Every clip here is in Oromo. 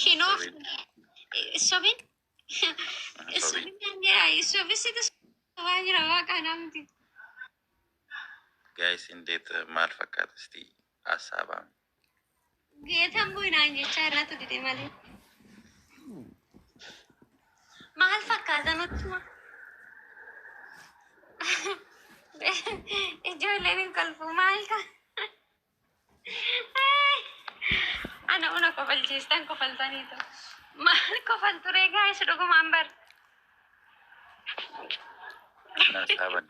Hinoof sobin sobin kan jira sobisitu sobaa jira waaqa namti. Guys, indeed, maal fakkaata isti hasaabaan. Geetan bu'inaan jecha irratti dide malee. Maal fakkaata nutti ma? Ijoolleen hin kolfu maal ka? Ana una kofalchiistan kofaltaniitu. Maal kofaltu ree gaa'is dhugumaan bar. Hasaaban.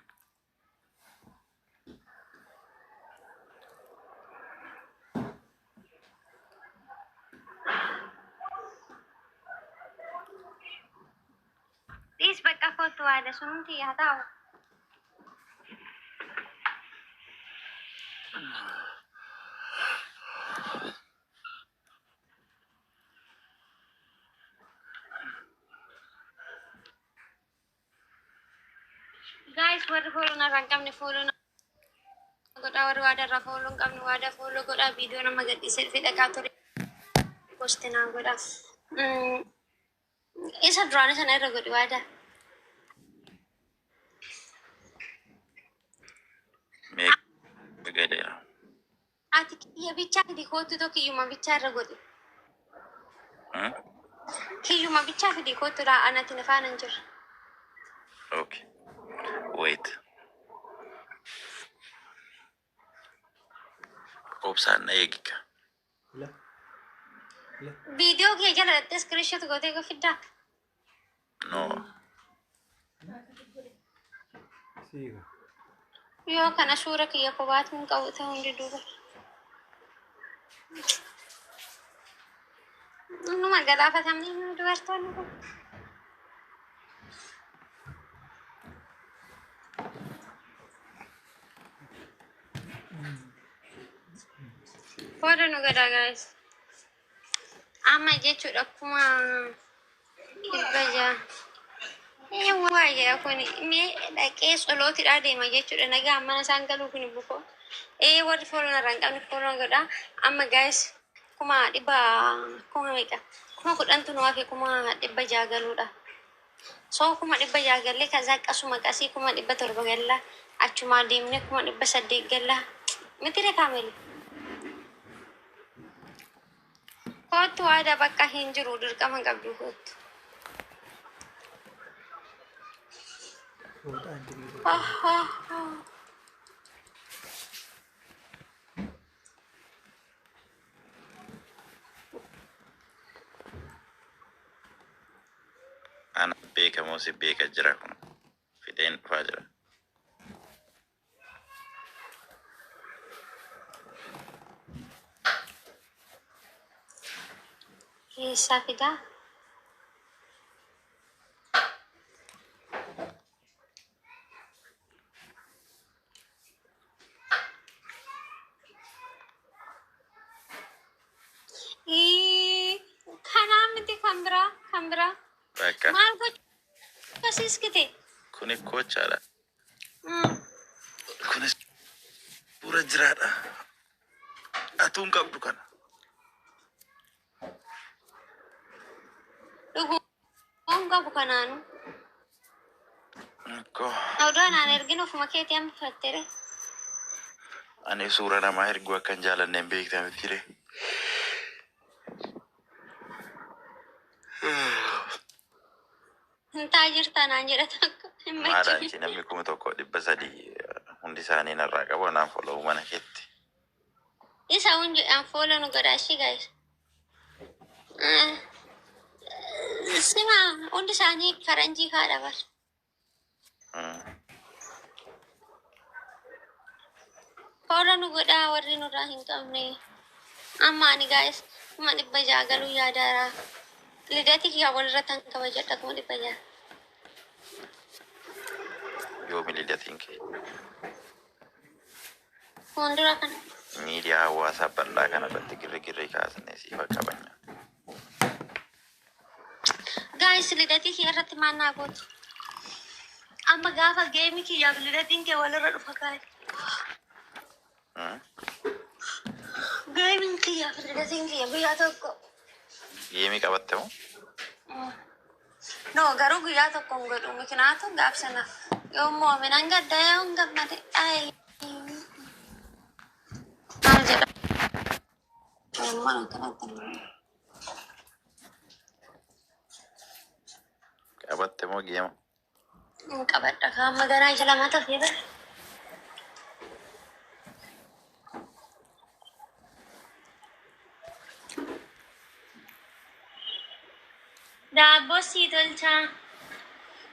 Dhiis bakka kootu waada sunumti yaa ta'u. Guys, warri fooloo narraa hin qabne fooloo godhaa, warri waadaa irraa fooloo hin qabne waadaa fooloo godhaa, viidiyoo nama gadhiisee fi dhaqaa ture posti naa godhaa. Isa duraan sana irra godhi waadaa. Meeqa Ati kiyya bichaa fidi kootu tokko kiyyuma bichaa irra godhi. Kiyyuma bichaa fidi kootu dha anatti na faana hin jirre. Okay. Wait. Obsaan na eegika. Viidiyoo kee jala dhattee screenshot gootee go fiddaa. No. Yoo kana suura kiyya kophaatu hin qabu ta'uu hundi duuba. Numa galaafatamne dubartoonni kun. Foda nu gadaa guys. Amma jechuudha akkuma dhibba ja'a. Waayee kun mee dhaqee solootiidhaa deema jechuudha. Nagaa mana isaan galuu kun bukoo. Warri fooloo narraa hin qabne fooloo godhaa. Amma guys kuma dhibba kuma meeqa? Kuma kudhantu nu hafe kuma dhibba ja'a galuudha. So kuma dhibba ja'a gallee kaza qasuma qasii kuma dhibba torba galla. Achuma deemnee kuma dhibba saddeet galla. Miti reekaameli. Kootu waadaa bakka hin jiru dirqama qabdu kootu. Ana beekamoo si beeka jira kun. Fideen dhufaa jira. Eessaa fidaa? Kanaa miti kan biraa. Bakka. Maal gochuu kasiiskite? Kuni kochaadha. Kunis pura jiraadha. Atuun qabdu kana. Dhuguun qabu kanaanu. Odoo naan ergin ofuma keetii amma fattere. Ani suura namaa erguu akkan jaalanne hin beektametti ree. Hintaa jirtaa naan jedha tokko. Maadhaan isin namni 1,300 hundi isaanii narraa qabu anaan follow mana keetti. Isa hundi an follow nu godhaa ishii guys. Sima hundi isaanii faranjii kaadha bar. Follow nu godhaa warri nurraa hin qabne. Amma ani guys kuma dhibba ja'a galuu yaadaara. Lidati kiyya walirratti kan kabajadha kuma dhibba ja'a. Yoomi lidatiin kee. Fuuldura kana. Miidiyaa hawaasaa bal'aa kanarratti girri kaasnee siif qabanya. Guys, lidati kiyya irratti maal naa gootu? Amma gaafa geemi kiyyaaf lidatiin kee walirra dhufa guys. Geemiin kiyyaaf lidatiin kiyya biyya tokko. Geemii qabatte moo? No, garuu guyyaa tokko hin godhu. Mikinaatu gaafsanaaf. Yommuu minan gadda yoo hin gammade. Maal jedha? Mana kanatti qabatte moo geema? hin qabadha. Kaamma garaa jala mata fiida. Daabboo sii tolchaa.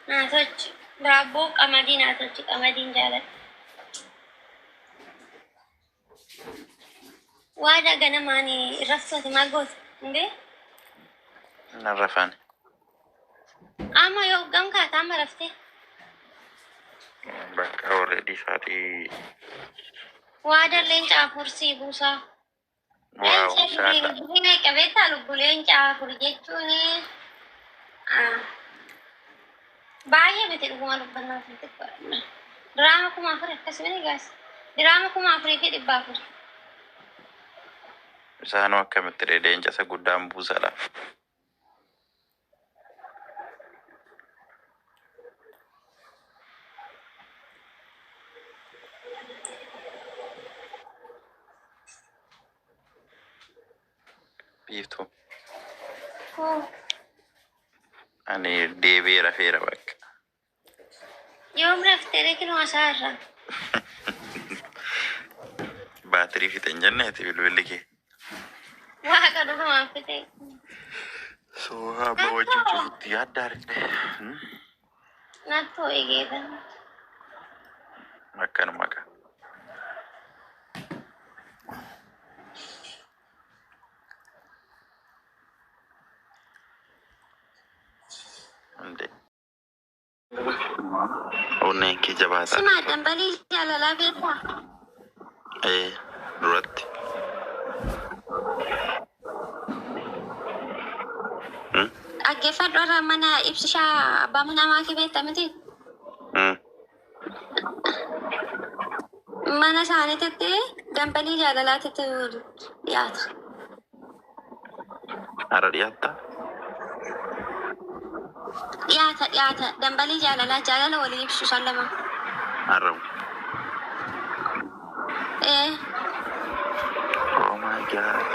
Naa tolchi. Daabboo qamadii naa tolchi. Qamadiin jaaladha. Waadaa ganamaani rafsate maal goota? Indee? Nan rafaan. Amma yoo gamkaata amma raftee. Bakka already sa'aatii. Waadaa leenca afursii buusaa. Waaw saata. Leenca qabeetaa lubbu leenca afur jechuun baay'ee miti dhuguma dubbannaa fi xiqqoodha. Diraama 4,000 akkasuma gaas. Diraama 4,000 fi 400. Isaanoo akkamitti leenca isa guddaan buusadha. Biiftuu. Ani deebi'ee rafeera bakka. Yoom raftee kinuma isaarra. Baatirii fixeen jenneeti bilbilli kee. Waaqa dhugumaan fixee. Suuraa abbaa wajjin cufutti yaaddaa argite. Nattoo eegeetan. Akkanuma qaba. Onneen kee jabaata. Simaa dambalii jaalalaa beektaa? Duratti. Dhaggeeffadhu irraa mana ibsishaa abbaa namaa kee beektaa miti? Mana isaaniitti dambalii jaalalaatitti dhiyaata. Hara dhiyaatta? Dhiyaata. Dambalii jaalala walii ibsu isaan lama. Harramu. Oh my God.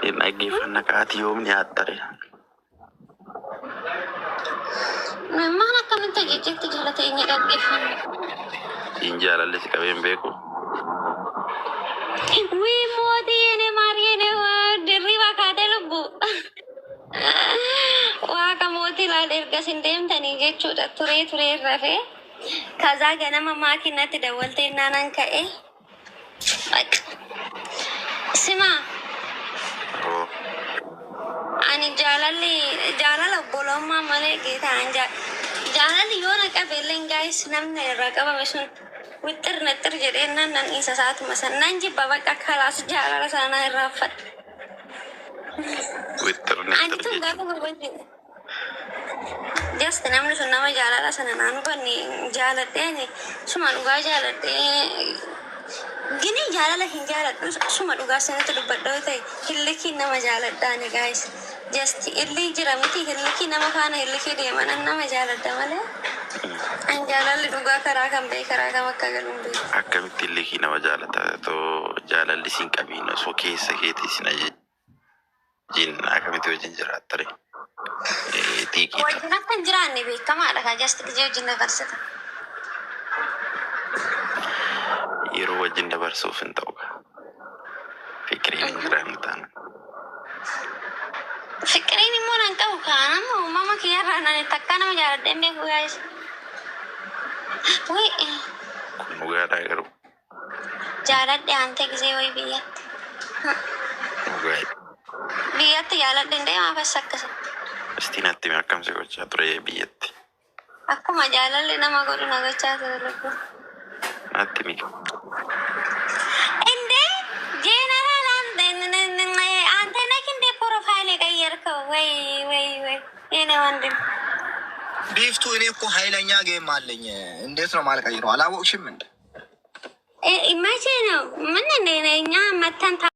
Inni dhaggeeffannaa ka'aati yoom dhiyaattare? Maan akkamitti jijjiirti jaalata inni dhaggeeffanna? Siin jaalalli si qabeen beeku. Wii mootii ene maariine dirriba kaatee lubbu. Waaqa mootii laal erga sin deemtanii jechuudha. Turee rafee. Kazaa ganama maakiinatti dawwaltee naanan ka'e. Simaa. Ani jaalala obbolummaa malee geetaan jaalalli yoo na qabeelleen gaayis namni irraa qabame sun wixxir jedhee nan isa saatuma san nan jibba bakka kalaas jaalala sanaa irraa fadha. Ani tun gaafa gurgurte. Just namni sun nama jaalala sana naannoo banni jaaladhee suma dhugaa jaaladhee gini jaalala hin jaaladhu suma dhugaa sanatti dubbadhoo ta'e hillikii nama jaaladhaani gaayis. Just illi jira miti hillikii nama faana hillikii deemanan nama jaaladha malee. An jaalalli dhugaa karaa kan bee karaa kam akka galuun bee. Akkamitti hillikii nama jaalata too jaalalli siin qabiin osoo keessa keetii sin ajajin akkamitti wajjin jiraattare. Xiiqiidha. Wajjin akka hin jiraanne beekamaadha kaa just gijee wajjin dabarsita. Yeroo wajjin dabarsuuf hin ta'u kaa. Fikiriin hin jiraanne taana. Fikiriin immoo nan qabu kaan amma uumama kiyyarraa nan takkaa nama jaaladhee hin beeku gaayis. Kun dhugaadhaa garuu. Jaaladhe hantee gisee wayii biyyatti. Dhugaadha. Biyyatti jaaladhe hin deemaa fas akkasa. Istiinatti akkamsi gochaa ture biyyatti. Akkuma jaalalli nama godhu na gochaa ture lubbu. Natti mi. Indee jeenaraal antena kindee profaayilii qayyarka ወይ የኔ ወንድም ቢፍቱ እኔ እኮ ኃይለኛ ጌም አለኝ። እንዴት ነው ማልቀይረው? አላወቅሽም እንዴ? መቼ ነው ምን እኛ መተን